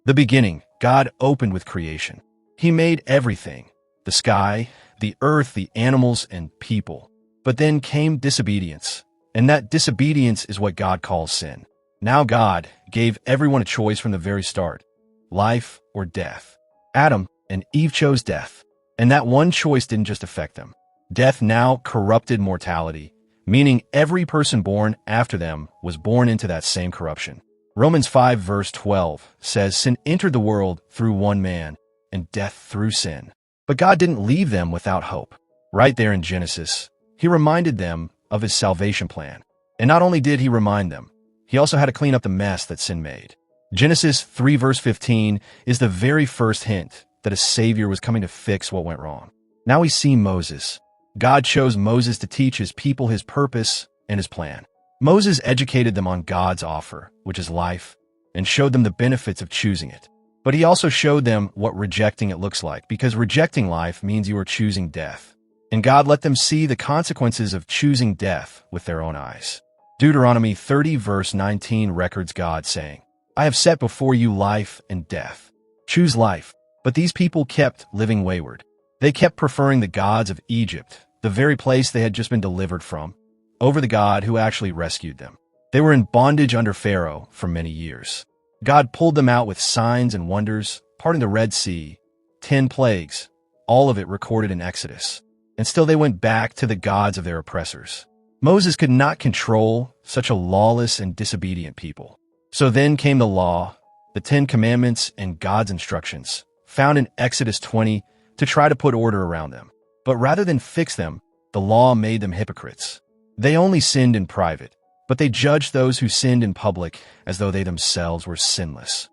The beginning, God opened with creation. He made everything, the sky, the earth, the animals, and people. But then came disobedience, and that disobedience is what God calls sin. Now God gave everyone a choice from the very start, life or death. Adam and Eve chose death, and that one choice didn't just affect them. Death now corrupted mortality, meaning every person born after them was born into that same corruption. Romans 5 verse 12 says, "Sin entered the world through one man, and death through sin." But God didn't leave them without hope. Right there in Genesis, He reminded them of His salvation plan. And not only did He remind them, He also had to clean up the mess that sin made. Genesis 3 verse 15 is the very first hint that a Savior was coming to fix what went wrong. Now we see Moses. God chose Moses to teach His people His purpose and His plan. Moses educated them on God's offer, which is life, and showed them the benefits of choosing it. But he also showed them what rejecting it looks like, because rejecting life means you are choosing death. And God let them see the consequences of choosing death with their own eyes. Deuteronomy 30 verse 19 records God saying, "I have set before you life and death. Choose life." But these people kept living wayward. They kept preferring the gods of Egypt, the very place they had just been delivered from, over the God who actually rescued them. They were in bondage under Pharaoh for many years. God pulled them out with signs and wonders, parting the Red Sea, 10 plagues, all of it recorded in Exodus. And still they went back to the gods of their oppressors. Moses could not control such a lawless and disobedient people. So then came the law, the 10 Commandments, and God's instructions, found in Exodus 20, to try to put order around them. But rather than fix them, the law made them hypocrites. They only sinned in private, but they judged those who sinned in public as though they themselves were sinless.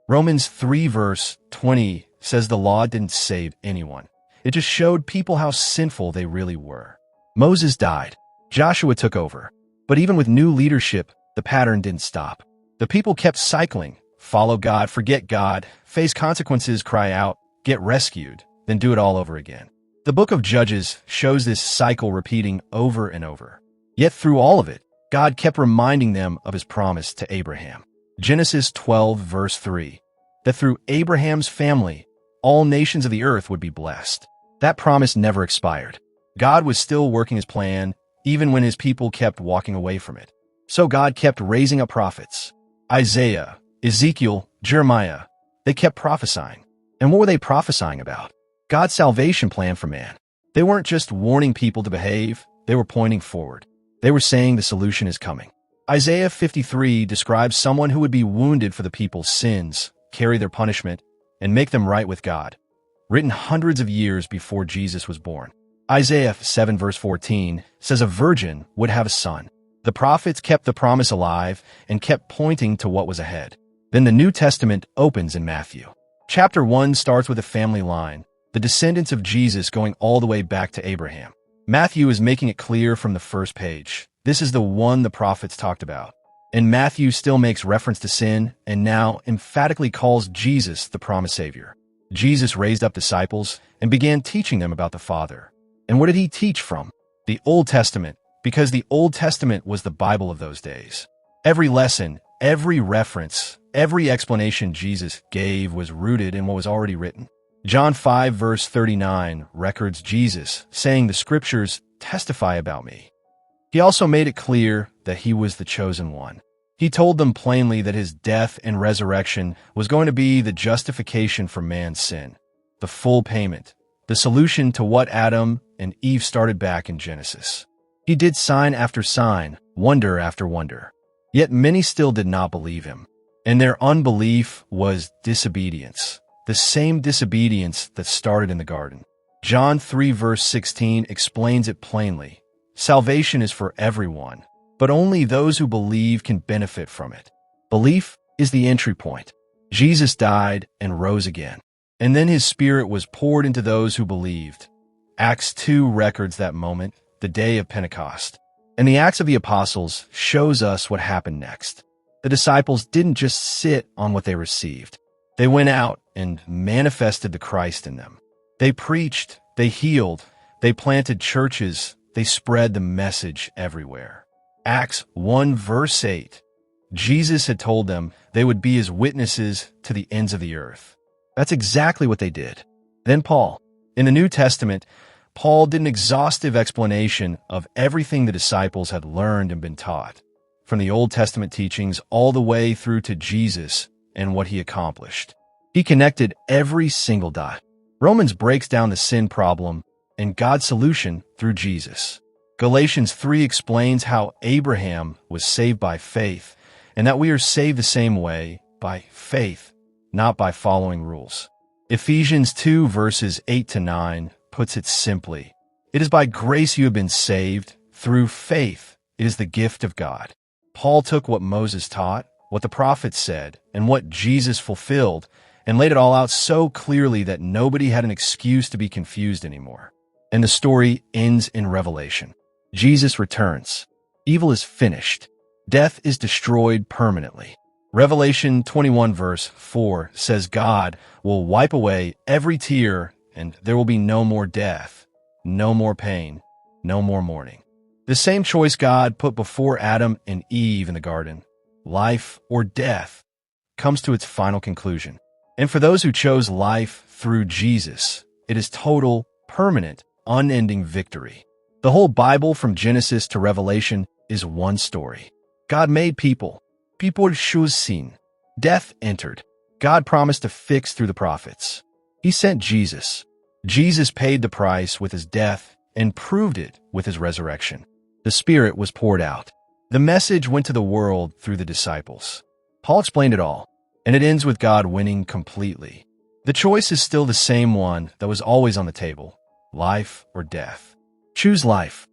Romans 3 verse 20 says the law didn't save anyone. It just showed people how sinful they really were. Moses died. Joshua took over. But even with new leadership, the pattern didn't stop. The people kept cycling. Follow God, forget God, face consequences, cry out, get rescued, then do it all over again. The book of Judges shows this cycle repeating over and over. Yet through all of it, God kept reminding them of His promise to Abraham. Genesis 12 verse 3, that through Abraham's family, all nations of the earth would be blessed. That promise never expired. God was still working His plan, even when His people kept walking away from it. So God kept raising up prophets. Isaiah, Ezekiel, Jeremiah, they kept prophesying. And what were they prophesying about? God's salvation plan for man. They weren't just warning people to behave, they were pointing forward. They were saying the solution is coming. Isaiah 53 describes someone who would be wounded for the people's sins, carry their punishment, and make them right with God. Written hundreds of years before Jesus was born. Isaiah 7 verse 14 says a virgin would have a son. The prophets kept the promise alive and kept pointing to what was ahead. Then the New Testament opens in Matthew. Chapter 1 starts with a family line, the descendants of Jesus going all the way back to Abraham. Matthew is making it clear from the first page. This is the one the prophets talked about. And Matthew still makes reference to sin and now emphatically calls Jesus the promised Savior. Jesus raised up disciples and began teaching them about the Father. And what did He teach from? The Old Testament, because the Old Testament was the Bible of those days. Every lesson, every reference, every explanation Jesus gave was rooted in what was already written. John 5 verse 39 records Jesus saying the scriptures testify about me. He also made it clear that He was the chosen one. He told them plainly that His death and resurrection was going to be the justification for man's sin, the full payment, the solution to what Adam and Eve started back in Genesis. He did sign after sign, wonder after wonder. Yet many still did not believe Him, and their unbelief was disobedience. The same disobedience that started in the garden. John 3 verse 16 explains it plainly. Salvation is for everyone, but only those who believe can benefit from it. Belief is the entry point. Jesus died and rose again, and then His Spirit was poured into those who believed. Acts 2 records that moment, the day of Pentecost. And the Acts of the Apostles shows us what happened next. The disciples didn't just sit on what they received. They went out and manifested the Christ in them. They preached, they healed, they planted churches, they spread the message everywhere. Acts 1 verse 8. Jesus had told them they would be his witnesses to the ends of the earth. That's exactly what they did. Then Paul. In the New Testament, Paul did an exhaustive explanation of everything the disciples had learned and been taught, from the Old Testament teachings all the way through to Jesus and what he accomplished. He connected every single dot. Romans breaks down the sin problem and God's solution through Jesus. Galatians 3 explains how Abraham was saved by faith, and that we are saved the same way, by faith, not by following rules. Ephesians 2 verses 8 to 9 puts it simply. It is by grace you have been saved, through faith. It is the gift of God. Paul took what Moses taught, what the prophets said, and what Jesus fulfilled, and laid it all out so clearly that nobody had an excuse to be confused anymore. And the story ends in Revelation. Jesus returns. Evil is finished. Death is destroyed permanently. Revelation 21 verse 4 says God will wipe away every tear, and there will be no more death, no more pain, no more mourning. The same choice God put before Adam and Eve in the garden, life or death, comes to its final conclusion. And for those who chose life through Jesus, it is total, permanent, unending victory. The whole Bible from Genesis to Revelation is one story. God made people. People chosen. Death entered. God promised to fix through the prophets. He sent Jesus. Jesus paid the price with his death and proved it with his resurrection. The Spirit was poured out. The message went to the world through the disciples. Paul explained it all, and it ends with God winning completely. The choice is still the same one that was always on the table, life or death. Choose life.